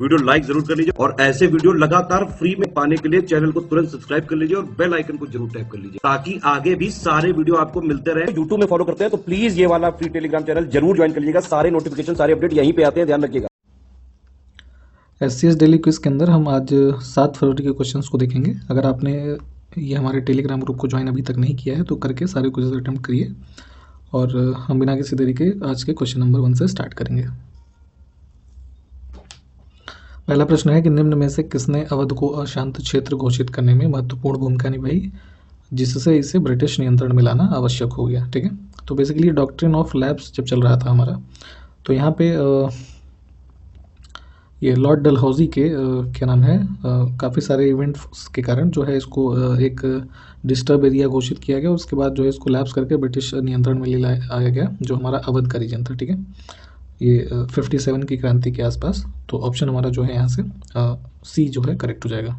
Video like जरूर कर लीजिए और ऐसे वीडियो लगातार फ्री में पाने के लिए चैनल को तुरंत सब्सक्राइब कर लीजिए और बेल आइकन को जरूर टैप कर लीजिए ताकि आगे भी सारे वीडियो आपको मिलते रहे। यूट्यूब में फॉलो करते हैं तो प्लीज ये वाला फ्री टेलीग्राम चैनल जरूर ज्वाइन कर लीजिएगा। सारे नोटिफिकेशन सारे अपडेट यहीं पे आते हैं, ध्यान रखिएगा। SCS डेली क्विज के अंदर हम आज 7 फरवरी के क्वेश्चंस को देखेंगे। अगर आपने ये हमारे टेलीग्राम ग्रुप को ज्वाइन अभी तक नहीं किया है तो करके सारे क्विज अटेम्प्ट करिए और हम बिना किसी देरी के आज के क्वेश्चन नंबर 1 से स्टार्ट करेंगे। पहला प्रश्न है कि निम्न में से किसने अवध को अशांत क्षेत्र घोषित करने में महत्वपूर्ण भूमिका निभाई जिससे इसे ब्रिटिश नियंत्रण में लाना आवश्यक हो गया। ठीक है, तो बेसिकली डॉक्ट्रिन ऑफ लैब्स जब चल रहा था हमारा, तो यहाँ पे ये लॉर्ड डलहौजी के क्या नाम है, काफ़ी सारे इवेंट्स के कारण जो है इसको एक डिस्टर्ब एरिया घोषित किया गया। उसके बाद जो है इसको लैप्स करके ब्रिटिश नियंत्रण में ले आया गया जो हमारा अवध का रीजन था। ठीक है, ये 57 की क्रांति के आसपास। तो ऑप्शन हमारा जो है यहाँ से सी जो है करेक्ट हो जाएगा।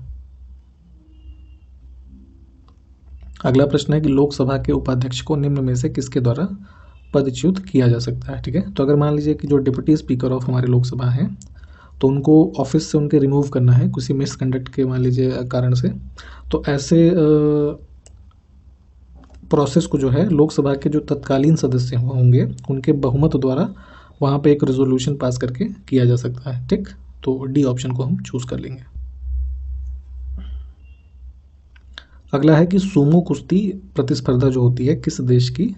अगला प्रश्न है कि लोकसभा के उपाध्यक्ष को निम्न में से किसके द्वारा पदच्युत किया जा सकता है। ठीक है, तो अगर मान लीजिए कि जो डिप्टी स्पीकर ऑफ हमारे लोकसभा हैं तो उनको ऑफिस से उनके रिमूव करना है किसी मिसकंडक्ट के मान लीजिए कारण से, तो ऐसे प्रोसेस को जो है लोकसभा के जो तत्कालीन सदस्य होंगे उनके बहुमत द्वारा वहाँ पे एक रेजोल्यूशन पास करके किया जा सकता है। ठीक, तो डी ऑप्शन को हम चूज कर लेंगे। अगला है कि सूमो कुश्ती प्रतिस्पर्धा जो होती है किस देश की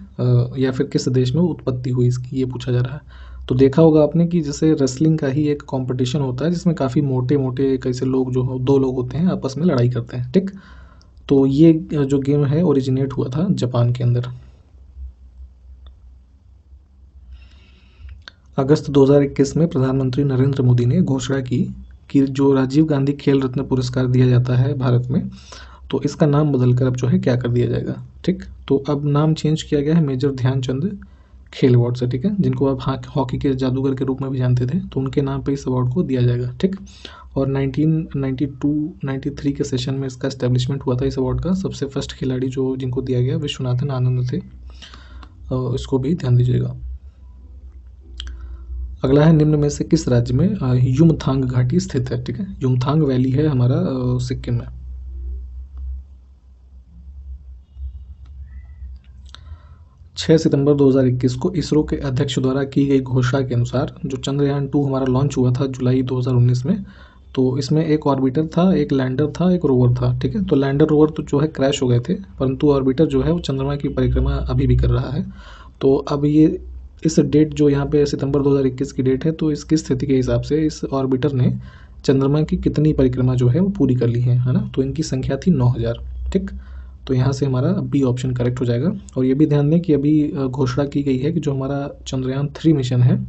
या फिर किस देश में उत्पत्ति हुई इसकी, ये पूछा जा रहा है। तो देखा होगा आपने कि जैसे रेसलिंग का ही एक कंपटीशन होता है जिसमें काफ़ी मोटे मोटे कैसे लोग जो हो, 2 लोग होते हैं आपस में लड़ाई करते हैं। ठीक, तो ये जो गेम है ओरिजिनेट हुआ था जापान के अंदर। अगस्त 2021 में प्रधानमंत्री नरेंद्र मोदी ने घोषणा की कि जो राजीव गांधी खेल रत्न पुरस्कार दिया जाता है भारत में, तो इसका नाम बदलकर अब जो है क्या कर दिया जाएगा। ठीक, तो अब नाम चेंज किया गया है मेजर ध्यानचंद खेल अवार्ड से। ठीक है, जिनको आप हॉकी के जादूगर के रूप में भी जानते थे, तो उनके नाम पे इस अवार्ड को दिया जाएगा। ठीक, और 1992-93 के सेशन में इसका एस्टेब्लिशमेंट हुआ था इस अवार्ड का। सबसे फर्स्ट खिलाड़ी जो जिनको दिया गया विश्वनाथन आनंद थे, इसको भी ध्यान दीजिएगा। अगला है निम्न में से किस राज्य में युमथांग घाटी स्थित है। ठीक है, युमथांग वैली है हमारा सिक्किम में। 6 सितंबर 2021 को इसरो के अध्यक्ष द्वारा की गई घोषणा के अनुसार जो चंद्रयान 2 हमारा लॉन्च हुआ था जुलाई 2019 में, तो इसमें एक ऑर्बिटर था, एक लैंडर था, एक रोवर था। ठीक है, तो लैंडर रोवर तो जो है क्रैश हो गए थे, परंतु ऑर्बिटर जो है वो चंद्रमा की परिक्रमा अभी भी कर रहा है। तो अब ये इस डेट जो यहाँ पे सितंबर 2021 की डेट है, तो इसकी स्थिति के हिसाब से इस ऑर्बिटर ने चंद्रमा की कितनी परिक्रमा जो है वो पूरी कर ली है ना। तो इनकी संख्या थी 9000। ठीक, तो यहाँ से हमारा बी ऑप्शन करेक्ट हो जाएगा। और ये भी ध्यान दें कि अभी घोषणा की गई है कि जो हमारा चंद्रयान 3 मिशन है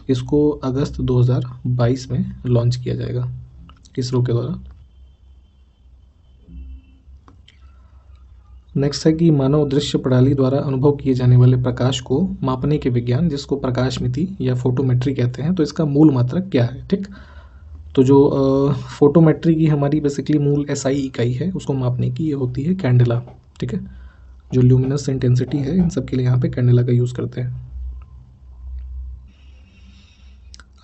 इसको अगस्त 2022 में लॉन्च किया जाएगा इसरो के द्वारा। नेक्स्ट है कि मानव दृश्य प्रणाली द्वारा अनुभव किए जाने वाले प्रकाश को मापने के विज्ञान जिसको प्रकाश मिति या फोटोमेट्री कहते हैं, तो इसका मूल मात्रक क्या है। ठीक, तो जो फोटोमेट्री की हमारी बेसिकली मूल SI इकाई है उसको मापने की ये होती है कैंडेला। ठीक है, जो ल्यूमिनस इंटेंसिटी है इन सब के लिए यहाँ पे कैंडेला का यूज़ करते हैं।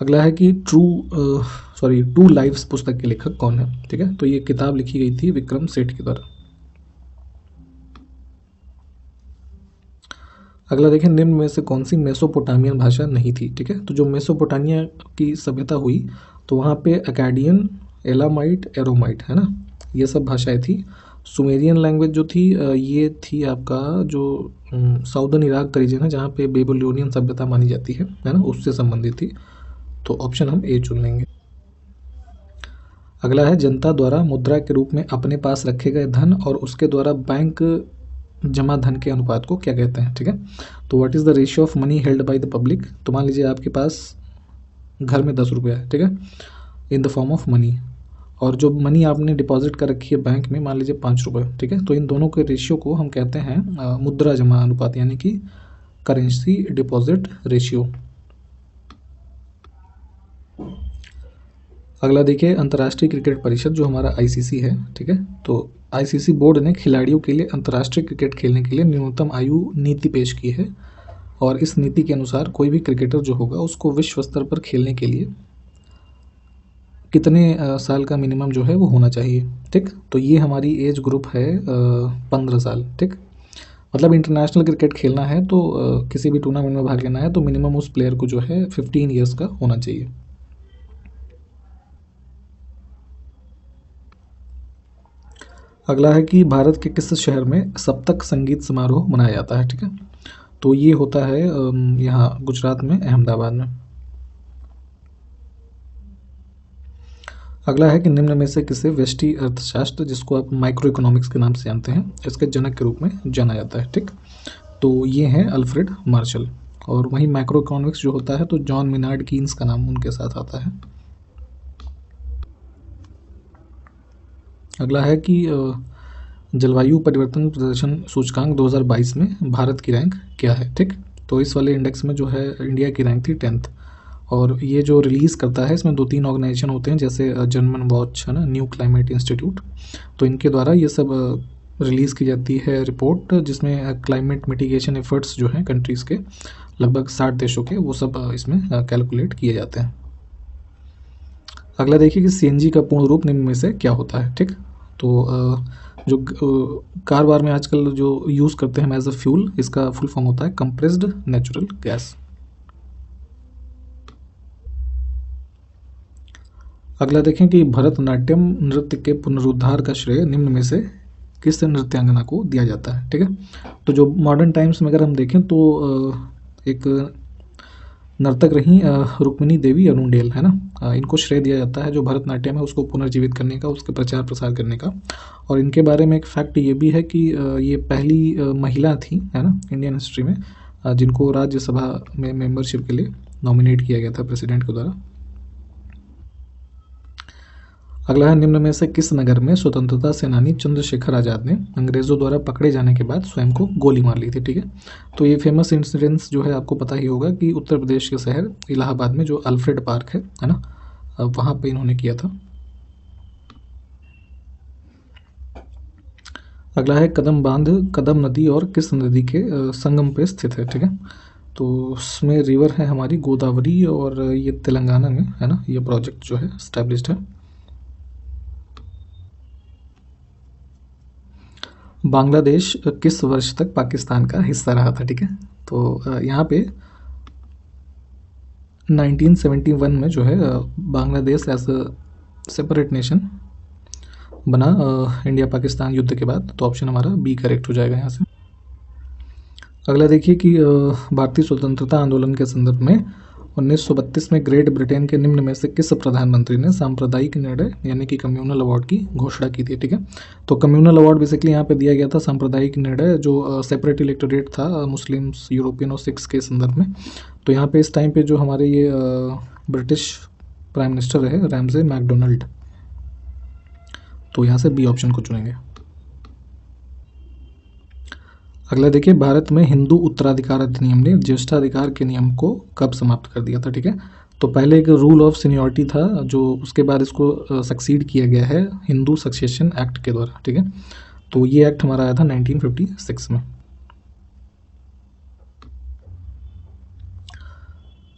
अगला है कि टू लाइव्स पुस्तक के लेखक कौन है। ठीक है, तो ये किताब लिखी गई थी विक्रम सेठ के द्वारा। अगला देखें, निम्न में से कौन सी मेसोपोटामियन भाषा नहीं थी। ठीक है, तो जो मेसोपोटामिया की सभ्यता हुई तो वहाँ पे अकाडियन, एलामाइट, एरोमाइट है ना, ये सब भाषाएं थी। सुमेरियन लैंग्वेज जो थी ये थी आपका जो साउदर्न इराक का रीजन है जहाँ पे बेबीलोनियन सभ्यता मानी जाती है ना, उससे संबंधित थी। तो ऑप्शन हम ए चुन लेंगे। अगला है जनता द्वारा मुद्रा के रूप में अपने पास रखे गए धन और उसके द्वारा बैंक जमा धन के अनुपात को क्या कहते हैं। ठीक है, तो what is the ratio of money held by the public. तो मान लीजिए आपके पास घर में 10 रुपये है, ठीक है, in the form of money, और जो मनी आपने डिपॉजिट कर रखी है बैंक में मान लीजिए 5 रुपये। ठीक है, तो इन दोनों के रेशियो को हम कहते हैं मुद्रा जमा अनुपात यानी कि करेंसी डिपॉजिट रेशियो। अगला देखिए, अंतर्राष्ट्रीय क्रिकेट परिषद जो हमारा ICC है। ठीक है, तो ICC बोर्ड ने खिलाड़ियों के लिए अंतर्राष्ट्रीय क्रिकेट खेलने के लिए न्यूनतम आयु नीति पेश की है और इस नीति के अनुसार कोई भी क्रिकेटर जो होगा उसको विश्व स्तर पर खेलने के लिए कितने साल का मिनिमम जो है वो होना चाहिए। ठीक, तो ये हमारी एज ग्रुप है 15 साल। ठीक, मतलब इंटरनेशनल क्रिकेट खेलना है तो किसी भी टूर्नामेंट में भाग लेना है तो मिनिमम उस प्लेयर को जो है 15 ईयर्स का होना चाहिए। अगला है कि भारत के किस शहर में सप्तक संगीत समारोह मनाया जाता है। ठीक है, तो ये होता है यहाँ गुजरात में, अहमदाबाद में। अगला है कि निम्न में से किसे व्यष्टि अर्थशास्त्र, जिसको आप माइक्रो इकोनॉमिक्स के नाम से जानते हैं, इसके जनक के रूप में जाना जाता है। ठीक, तो ये हैं अल्फ्रेड मार्शल। और वहीं मैक्रो इकोनॉमिक्स जो होता है तो जॉन मिनार्ड कीन्स का नाम उनके साथ आता है। अगला है कि जलवायु परिवर्तन प्रदर्शन सूचकांक 2022 में भारत की रैंक क्या है। ठीक, तो इस वाले इंडेक्स में जो है इंडिया की रैंक थी 10th। और ये जो रिलीज़ करता है इसमें 2-3 ऑर्गेनाइजेशन होते हैं, जैसे जर्मन वॉच है ना, न्यू क्लाइमेट इंस्टीट्यूट। तो इनके द्वारा ये सब रिलीज़ की जाती है रिपोर्ट, जिसमें क्लाइमेट मिटिगेशन एफर्ट्स जो हैं कंट्रीज़ के, लगभग 60 देशों के, वो सब इसमें कैलकुलेट किए जाते हैं। अगला देखिए कि सीएनजी का पूर्ण रूप निम्न में से क्या होता है। ठीक, तो जो कार वार में आजकल जो यूज़ करते हैं हम एज अ फ्यूल, इसका फुल फॉर्म होता है कंप्रेस्ड नेचुरल गैस। अगला देखें कि भरतनाट्यम नृत्य के पुनरुद्धार का श्रेय निम्न में से किस नृत्यांगना को दिया जाता है। ठीक है, तो जो मॉडर्न टाइम्स में अगर हम देखें तो एक नर्तक रही रुक्मिणी देवी अरुणडेल, है ना, इनको श्रेय दिया जाता है जो भरतनाट्यम है उसको पुनर्जीवित करने का, उसके प्रचार प्रसार करने का। और इनके बारे में एक फैक्ट ये भी है कि ये पहली महिला थी, है ना, इंडियन हिस्ट्री में, जिनको राज्यसभा में मेंबरशिप के लिए नॉमिनेट किया गया था प्रेसिडेंट के द्वारा। अगला है निम्न में से किस नगर में स्वतंत्रता सेनानी चंद्रशेखर आज़ाद ने अंग्रेज़ों द्वारा पकड़े जाने के बाद स्वयं को गोली मार ली थी। ठीक है, तो ये फेमस इंसिडेंट्स जो है आपको पता ही होगा कि उत्तर प्रदेश के शहर इलाहाबाद में जो अल्फ्रेड पार्क है ना, वहाँ पे इन्होंने किया था। अगला है कदम बांध कदम नदी और किस नदी के संगम पे स्थित है। ठीक है, तो उसमें रिवर है हमारी गोदावरी, और ये तेलंगाना में है ना, ये प्रोजेक्ट जो है स्टैब्लिश्ड है। बांग्लादेश किस वर्ष तक पाकिस्तान का हिस्सा रहा था। ठीक है, तो यहाँ पे 1971 में जो है Bangladesh as a separate nation बना इंडिया पाकिस्तान युद्ध के बाद। तो ऑप्शन हमारा बी करेक्ट हो जाएगा यहाँ से। अगला देखिए कि भारतीय स्वतंत्रता आंदोलन के संदर्भ में 1932 में ग्रेट ब्रिटेन के निम्न में से किस प्रधानमंत्री ने सांप्रदायिक निर्णय यानी कि कम्युनल अवार्ड की घोषणा की थी। ठीक है, तो कम्युनल अवार्ड बेसिकली यहाँ पे दिया गया था सांप्रदायिक निर्णय, जो सेपरेट इलेक्टोरेट था मुस्लिम्स, यूरोपियन और सिख्स के संदर्भ में। तो यहाँ पे इस टाइम पे जो हमारे ये ब्रिटिश प्राइम मिनिस्टर है रैमजे मैकडोनल्ड। तो यहाँ से बी ऑप्शन को चुनेंगे। अगला देखिए, भारत में हिंदू उत्तराधिकार अधिनियम ने ज्येष्ठाधिकार के नियम को कब समाप्त कर दिया था। ठीक है, तो पहले एक रूल ऑफ सीनियरिटी था, जो उसके बाद इसको सक्सीड किया गया है हिंदू सक्सेशन एक्ट के द्वारा। ठीक है, तो ये एक्ट हमारा आया था 1956 में।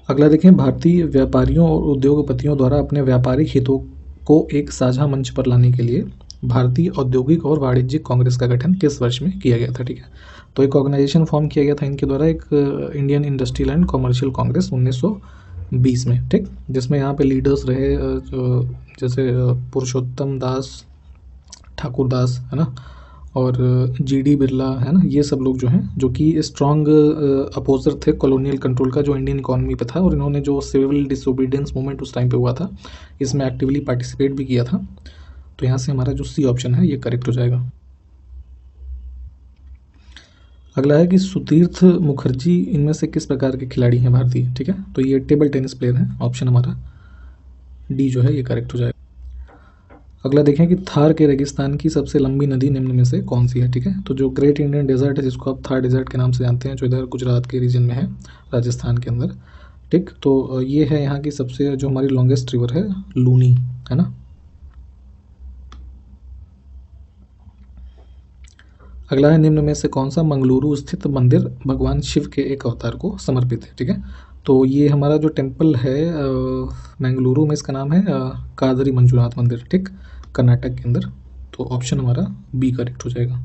अगला देखें, भारतीय व्यापारियों और उद्योगपतियों द्वारा अपने व्यापारिक हितों को एक साझा मंच पर लाने के लिए भारतीय औद्योगिक और वाणिज्यिक कांग्रेस का गठन किस वर्ष में किया गया था। ठीक है, तो एक ऑर्गेनाइजेशन फॉर्म किया गया था इनके द्वारा, एक Indian industrial and commercial Congress 1920 में। ठीक, जिसमें यहाँ पे लीडर्स रहे जैसे पुरुषोत्तम दास, ठाकुर दास, है ना, और जीडी बिरला, है ना, ये सब लोग जो हैं, जो कि स्ट्रॉन्ग अपोजर थे कॉलोनियल कंट्रोल का जो इंडियन इकोनॉमी पे था। और इन्होंने जो सिविल डिसोबीडियंस मूवमेंट उस टाइम पे हुआ था, इसमें एक्टिवली पार्टिसिपेट भी किया था। तो यहाँ से हमारा जो सी ऑप्शन है ये करेक्ट हो जाएगा। अगला है कि सुतीर्थ मुखर्जी इनमें से किस प्रकार के खिलाड़ी हैं भारतीय। ठीक है, तो ये टेबल टेनिस प्लेयर हैं, ऑप्शन हमारा डी जो है ये करेक्ट हो जाएगा। अगला देखें कि थार के रेगिस्तान की सबसे लंबी नदी निम्न में से कौन सी है। ठीक है, तो जो ग्रेट इंडियन डेजर्ट है, जिसको आप थार डेजर्ट के नाम से जानते हैं, जो इधर गुजरात के रीजन में है, राजस्थान के अंदर। ठीक, तो ये है यहाँ की सबसे जो हमारी लॉन्गेस्ट रिवर है, लूनी, है ना। अगला है निम्न में से कौन सा मंगलुरु स्थित मंदिर भगवान शिव के एक अवतार को समर्पित है। ठीक है, तो ये हमारा जो टेम्पल है बेंगलुरु में, इसका नाम है कादरी मंजुनाथ मंदिर, ठीक, कर्नाटक के अंदर। तो ऑप्शन हमारा बी करेक्ट हो जाएगा।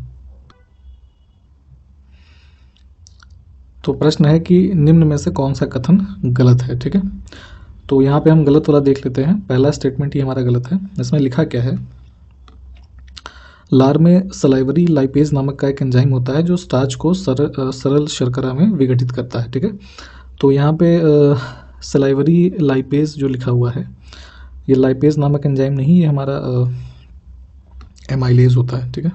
तो प्रश्न है कि निम्न में से कौन सा कथन गलत है, ठीक है। तो यहाँ पे हम गलत वाला देख लेते हैं। पहला स्टेटमेंट ही हमारा गलत है। इसमें लिखा क्या है, लार में सलाइवरी लाइपेज नामक का एक एंजाइम होता है जो स्टार्च को सरल शर्करा में विघटित करता है, ठीक है। तो यहाँ पे सलाइवरी लाइपेज जो लिखा हुआ है, ये लाइपेज नामक एंजाइम नहीं, ये हमारा एमाइलेज होता है, ठीक है,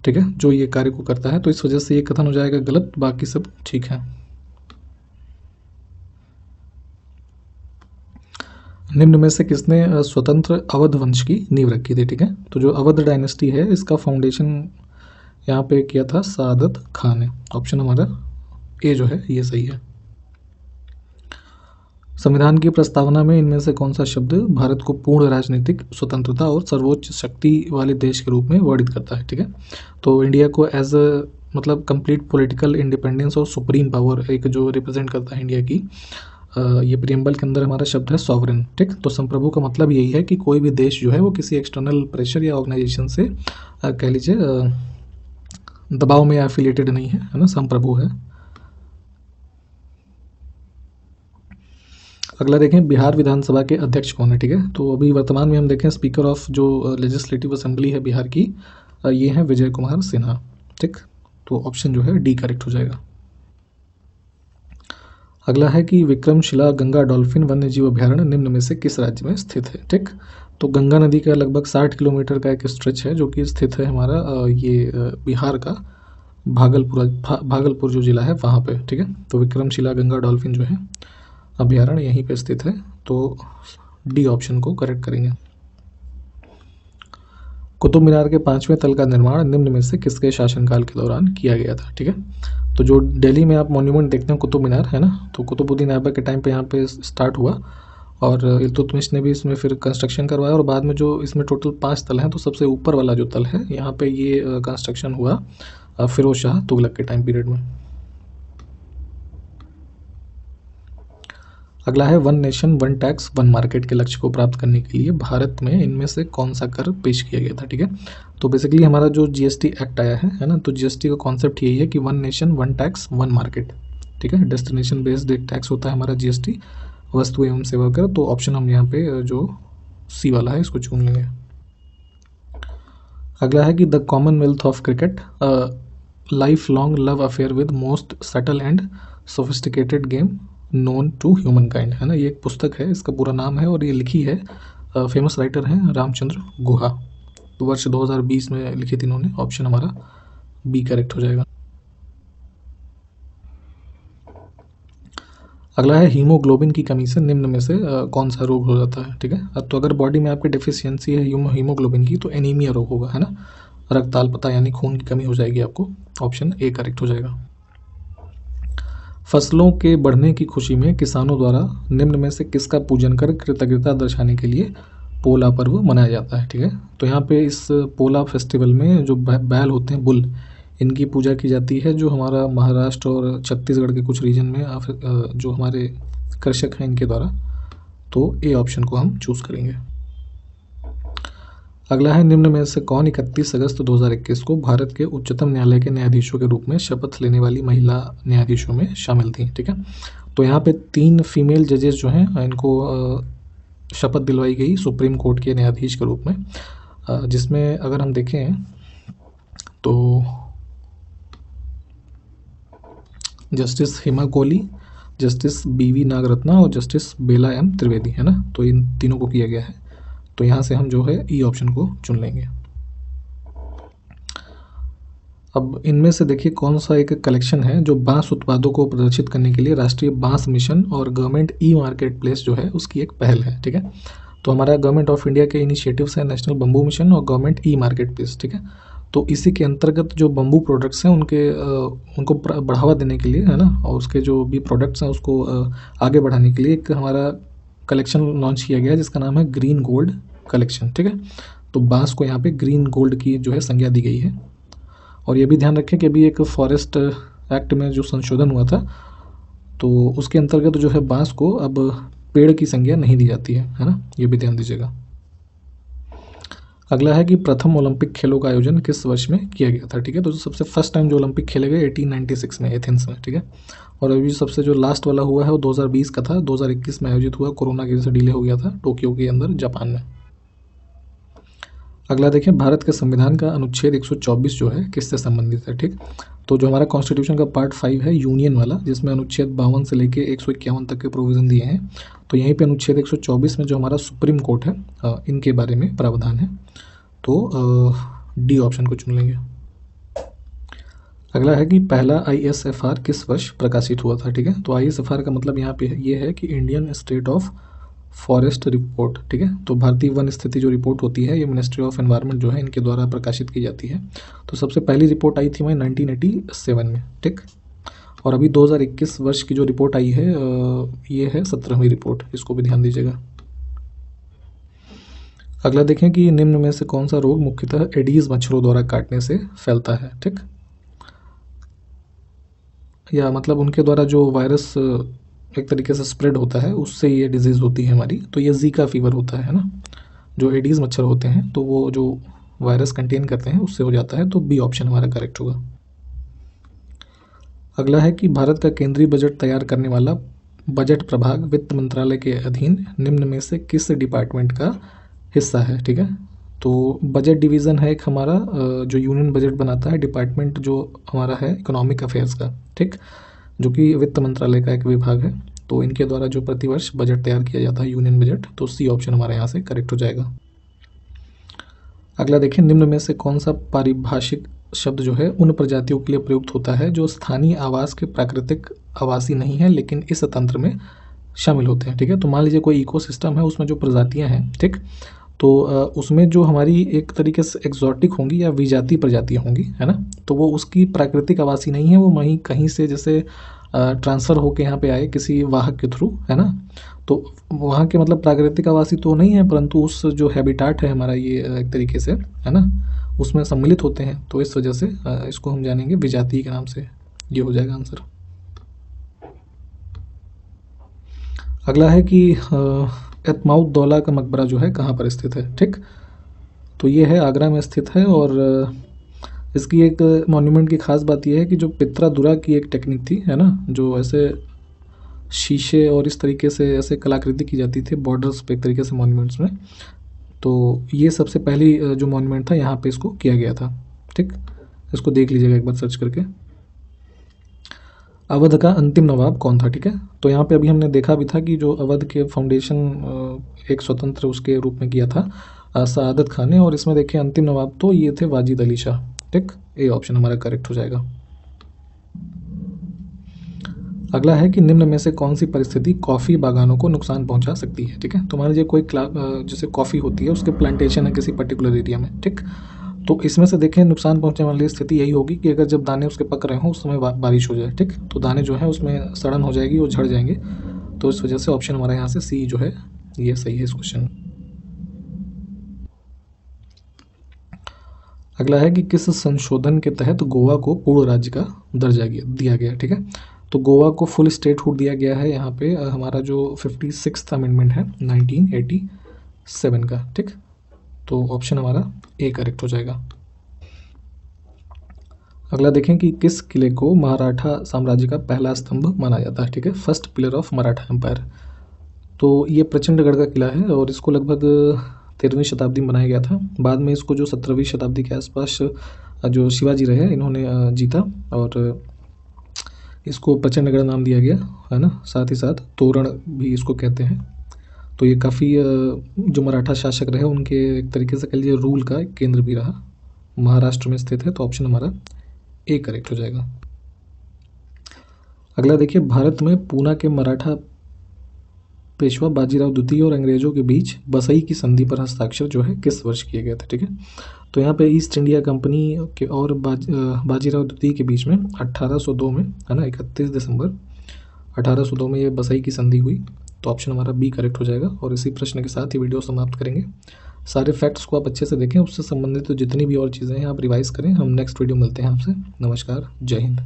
ठीक है, जो ये कार्य को करता है। तो इस वजह से ये कथन हो जाएगा गलत, बाकी सब ठीक है। निम्न में से किसने स्वतंत्र अवध वंश की नींव रखी थी, ठीक है। तो जो अवध डायनेस्टी है, इसका फाउंडेशन यहाँ पे किया था सादत खान ने। ऑप्शन हमारा ए जो है ये सही है। संविधान की प्रस्तावना में इनमें से कौन सा शब्द भारत को पूर्ण राजनीतिक स्वतंत्रता और सर्वोच्च शक्ति वाले देश के रूप में वर्णित करता है, ठीक है। तो इंडिया को एज अ मतलब कंप्लीट पॉलिटिकल इंडिपेंडेंस और सुप्रीम पावर एक जो रिप्रेजेंट करता है इंडिया की, ये प्रियम्बल के अंदर हमारा शब्द है सॉवरेन, ठीक। तो संप्रभु का मतलब यही है कि कोई भी देश जो है वो किसी एक्सटर्नल प्रेशर या ऑर्गेनाइजेशन से कह लीजिए दबाव में एफिलिएटेड नहीं है ना, संप्रभु है। अगला देखें, बिहार विधानसभा के अध्यक्ष कौन है, ठीक है। तो अभी वर्तमान में हम देखें स्पीकर ऑफ जो लेजिस्लेटिव असेंबली है बिहार की, ये हैं विजय कुमार सिन्हा, ठीक। तो ऑप्शन जो है डी करेक्ट हो जाएगा। अगला है कि विक्रमशिला गंगा डॉल्फिन वन्यजीव अभयारण्य निम्न में से किस राज्य में स्थित है, ठीक। तो गंगा नदी का लगभग 60 किलोमीटर का एक स्ट्रेच है जो कि स्थित है हमारा ये बिहार का भागलपुर जो जिला है वहाँ पे, ठीक है। तो विक्रमशिला गंगा डॉल्फिन जो है अभयारण्य यहीं पे स्थित है। तो डी ऑप्शन को करेक्ट करेंगे। कुतुब मीनार के 5वें तल का निर्माण निम्न में से किसके शासनकाल के दौरान किया गया था, ठीक है। तो जो दिल्ली में आप मॉन्यूमेंट देखते हैं कुतुब मीनार, है ना, तो कुतुबुद्दीन ऐबक के टाइम पे यहाँ पे स्टार्ट हुआ और इल्तुतमिश ने भी इसमें फिर कंस्ट्रक्शन करवाया और बाद में जो इसमें टोटल 5 तल हैं, तो सबसे ऊपर वाला जो तल है यहाँ पे ये कंस्ट्रक्शन हुआ फिरोज शाह तुगलक के टाइम पीरियड में। अगला है one nation one tax one market के लक्ष्य को प्राप्त करने के लिए भारत में इनमें से कौन सा कर पेश किया गया था, ठीक है। तो बेसिकली हमारा जो जीएसटी एक्ट आया है ना, तो जीएसटी का कॉन्सेप्ट यही है कि one nation one tax one market, ठीक है। डेस्टिनेशन बेस्ड एक टैक्स होता है हमारा जीएसटी, वस्तु एवं सेवा कर। तो ऑप्शन हम यहाँ पे जो सी वाला है इसको चुन लेंगे। अगला है कि the Commonwealth of cricket life long love affair with most subtle and sophisticated game known to humankind, है ना, ये एक पुस्तक है, इसका पूरा नाम है और ये लिखी है फेमस राइटर हैं रामचंद्र गुहा। तो वर्ष 2020 में लिखी थी इन्होंने। ऑप्शन हमारा बी करेक्ट हो जाएगा। अगला है हीमोग्लोबिन की कमी से निम्न में से कौन सा रोग हो जाता है, ठीक है। अब तो अगर बॉडी में आपकी डेफिशिएंसी है हीमोग्लोबिन की तो एनीमिया रोग होगा, है ना, रक्ताल्पता यानी खून की कमी हो जाएगी आपको। ऑप्शन ए करेक्ट हो जाएगा। फसलों के बढ़ने की खुशी में किसानों द्वारा निम्न में से किसका पूजन कर कृतज्ञता दर्शाने के लिए पोला पर्व मनाया जाता है, ठीक है। तो यहाँ पे इस पोला फेस्टिवल में जो बैल होते हैं, बुल, इनकी पूजा की जाती है, जो हमारा महाराष्ट्र और छत्तीसगढ़ के कुछ रीजन में जो हमारे कृषक हैं इनके द्वारा। तो ए ऑप्शन को हम चूज़ करेंगे। अगला है निम्न में से कौन 31 अगस्त 2021 को भारत के उच्चतम न्यायालय के न्यायाधीशों के रूप में शपथ लेने वाली महिला न्यायाधीशों में शामिल थी, ठीक है। तो यहाँ पे 3 फीमेल जजेस जो हैं इनको शपथ दिलवाई गई सुप्रीम कोर्ट के न्यायाधीश के रूप में, जिसमें अगर हम देखें तो जस्टिस हिमा कोहली, जस्टिस बीवी नागरत्ना और जस्टिस बेला एम त्रिवेदी, है ना। तो इन तीनों को किया गया है। तो यहाँ से हम जो है ई ऑप्शन को चुन लेंगे। अब इनमें से देखिए कौन सा एक कलेक्शन है जो बांस उत्पादों को प्रदर्शित करने के लिए राष्ट्रीय बांस मिशन और गवर्नमेंट ई मार्केट प्लेस जो है उसकी एक पहल है, ठीक है। तो हमारा गवर्नमेंट ऑफ इंडिया के इनिशिएटिव्स हैं नेशनल बम्बू मिशन और गवर्नमेंट ई मार्केट प्लेस, ठीक है। तो इसी के अंतर्गत जो बम्बू प्रोडक्ट्स हैं उनको बढ़ावा देने के लिए, है ना, और उसके जो भी प्रोडक्ट्स हैं उसको आगे बढ़ाने के लिए एक हमारा कलेक्शन लॉन्च किया गया है जिसका नाम है ग्रीन गोल्ड कलेक्शन, ठीक है। तो बांस को यहाँ पे ग्रीन गोल्ड की जो है संज्ञा दी गई है। और ये भी ध्यान रखें कि अभी एक फॉरेस्ट एक्ट में जो संशोधन हुआ था, तो उसके अंतर्गत जो है बांस को अब पेड़ की संज्ञा नहीं दी जाती है ना, ये भी ध्यान दीजिएगा। अगला है कि प्रथम ओलंपिक खेलों का आयोजन किस वर्ष में किया गया था, ठीक है। तो सबसे फर्स्ट टाइम जो ओलंपिक खेले गए 1896 में एथेंस में, ठीक है। और अभी सबसे जो लास्ट वाला हुआ है वो 2020 का था, 2021 में आयोजित हुआ, कोरोना की वजह से डिले हो गया था टोक्यो के अंदर जापान में। अगला देखिए, भारत के संविधान का अनुच्छेद 124 जो है किससे संबंधित है, ठीक। तो जो हमारा कॉन्स्टिट्यूशन का पार्ट 5 है यूनियन वाला, जिसमें अनुच्छेद 52 से लेके 151 तक के प्रोविज़न दिए हैं, तो यहीं पे अनुच्छेद 124 में जो हमारा सुप्रीम कोर्ट है इनके बारे में प्रावधान है, तो डी ऑप्शन को चुन लेंगे। अगला है कि पहला ISFR किस वर्ष प्रकाशित हुआ था, ठीक है। तो ISFR का मतलब यहाँ पे ये है कि Indian state of forest report, ठीक है। तो भारतीय वन स्थिति जो रिपोर्ट होती है ये मिनिस्ट्री ऑफ एनवायरनमेंट जो है इनके द्वारा प्रकाशित की जाती है। तो सबसे पहली रिपोर्ट आई थी 1987 में, ठीक। और अभी 2021 वर्ष की जो रिपोर्ट आई है ये है 17वीं रिपोर्ट, इसको भी ध्यान दीजिएगा। अगला देखें कि निम्न में से कौन सा रोग मुख्यतः एडीज मच्छरों द्वारा काटने से फैलता है, ठीक। या मतलब उनके द्वारा जो वायरस एक तरीके से स्प्रेड होता है उससे ये डिजीज़ होती है हमारी, तो ये जीका फीवर होता है ना, जो एडीज़ मच्छर होते हैं तो वो जो वायरस कंटेन करते हैं उससे हो जाता है, तो बी ऑप्शन हमारा करेक्ट होगा। अगला है कि भारत का केंद्रीय बजट तैयार करने वाला बजट प्रभाग वित्त मंत्रालय के अधीन निम्न में से किस डिपार्टमेंट का हिस्सा है, ठीक है। तो बजट डिवीज़न है एक हमारा जो यूनियन बजट बनाता है, डिपार्टमेंट जो हमारा है इकोनॉमिक अफेयर्स का, ठीक, जो कि वित्त मंत्रालय का एक विभाग है। तो इनके द्वारा जो प्रतिवर्ष बजट तैयार किया जाता है यूनियन बजट, तो सी ऑप्शन हमारे यहाँ से करेक्ट हो जाएगा। अगला देखिए, निम्न में से कौन सा पारिभाषिक शब्द जो है उन प्रजातियों के लिए प्रयुक्त होता है जो स्थानीय आवास के प्राकृतिक आवासी नहीं है लेकिन इस तंत्र में शामिल होते हैं, ठीक है। तो मान लीजिए कोई इकोसिस्टम है, उसमें जो प्रजातियां हैं, ठीक, तो उसमें जो हमारी एक तरीके से एक्जॉटिक होंगी या विजातीय प्रजातियां होंगी, है ना, तो वो उसकी प्राकृतिक आवासी नहीं है, वो वहीं कहीं से जैसे ट्रांसफ़र होके यहाँ पे आए किसी वाहक के थ्रू, है ना, तो वहाँ के मतलब प्राकृतिक आवासी तो नहीं है, परंतु उस जो हैबिटाट है हमारा ये एक तरीके से, है ना, उसमें सम्मिलित होते हैं, तो इस वजह से इसको हम जानेंगे विजातीय के नाम से, ये हो जाएगा आंसर। अगला है कि एतमाउद दौला का मकबरा जो है कहाँ पर स्थित है, ठीक। तो ये है आगरा में स्थित है, और इसकी एक मॉन्यूमेंट की खास बात यह है कि जो पित्रा-दुरा की एक टेक्निक थी, है ना, जो ऐसे शीशे और इस तरीके से ऐसे कलाकृति की जाती थी बॉर्डर्स पे एक तरीके से मॉन्यूमेंट्स में, तो ये सबसे पहली जो मॉन्यूमेंट था यहाँ पे इसको किया गया था, ठीक। इसको देख लीजिएगा एक बार सर्च करके। अवध का अंतिम नवाब कौन था, ठीक है। तो यहाँ पे अभी हमने देखा भी था कि जो अवध के फाउंडेशन एक स्वतंत्र उसके रूप में किया था सआदत खान ने, और इसमें देखें अंतिम नवाब तो ये थे वाजिद अली शाह, ठीक। ए ऑप्शन हमारा करेक्ट हो जाएगा। अगला है कि निम्न में से कौन सी परिस्थिति कॉफ़ी बागानों को नुकसान पहुंचा सकती है, ठीक है। तो मान लीजिए कोई जैसे कॉफ़ी होती है उसके प्लांटेशन है किसी पर्टिकुलर एरिया में, ठीक, तो इसमें से देखें नुकसान पहुंचने वाली स्थिति यही होगी कि अगर जब दाने उसके पक रहे हों उस समय बारिश हो जाए, ठीक, तो दाने जो है उसमें सड़न हो जाएगी, वो झड़ जाएंगे, तो इस वजह से ऑप्शन हमारे यहाँ से सी जो है ये सही है इस क्वेश्चन में। अगला है कि किस संशोधन के तहत गोवा को पूर्ण राज्य का दर्जा दिया गया, ठीक है। तो गोवा को फुल स्टेटहुड दिया गया है यहाँ पे हमारा जो 56th अमेंडमेंट है 1987 का, ठीक। तो ऑप्शन हमारा ए करेक्ट हो जाएगा। अगला देखें कि किस किले को मराठा साम्राज्य का पहला स्तंभ माना जाता है, ठीक है, first pillar of Maratha empire. तो ये प्रचंडगढ़ का किला है और इसको लगभग 13वीं शताब्दी में बनाया गया था। बाद में इसको जो 17वीं शताब्दी के आसपास जो शिवाजी रहे इन्होंने जीता और इसको प्रचंडगढ़ नाम दिया गया, है ना। साथ ही साथ तोरण भी इसको कहते हैं। तो ये काफ़ी जो मराठा शासक रहे उनके एक तरीके से कह लीजिए रूल का एक केंद्र भी रहा, महाराष्ट्र में स्थित है, तो ऑप्शन हमारा ए करेक्ट हो जाएगा। अगला देखिए, भारत में पूना के मराठा पेशवा बाजीराव द्वितीय और अंग्रेजों के बीच बसई की संधि पर हस्ताक्षर जो है किस वर्ष किए गए थे, ठीक है। तो यहाँ पे ईस्ट इंडिया कंपनी के और बाजीराव द्वितीय के बीच में 1802 में, है ना, 31 दिसंबर 1802 में ये बसई की संधि हुई, तो ऑप्शन हमारा बी करेक्ट हो जाएगा। और इसी प्रश्न के साथ ये वीडियो समाप्त करेंगे। सारे फैक्ट्स को आप अच्छे से देखें, उससे संबंधित तो जितनी भी और चीज़ें हैं आप रिवाइज़ करें। हम नेक्स्ट वीडियो मिलते हैं आपसे। नमस्कार, जय हिंद।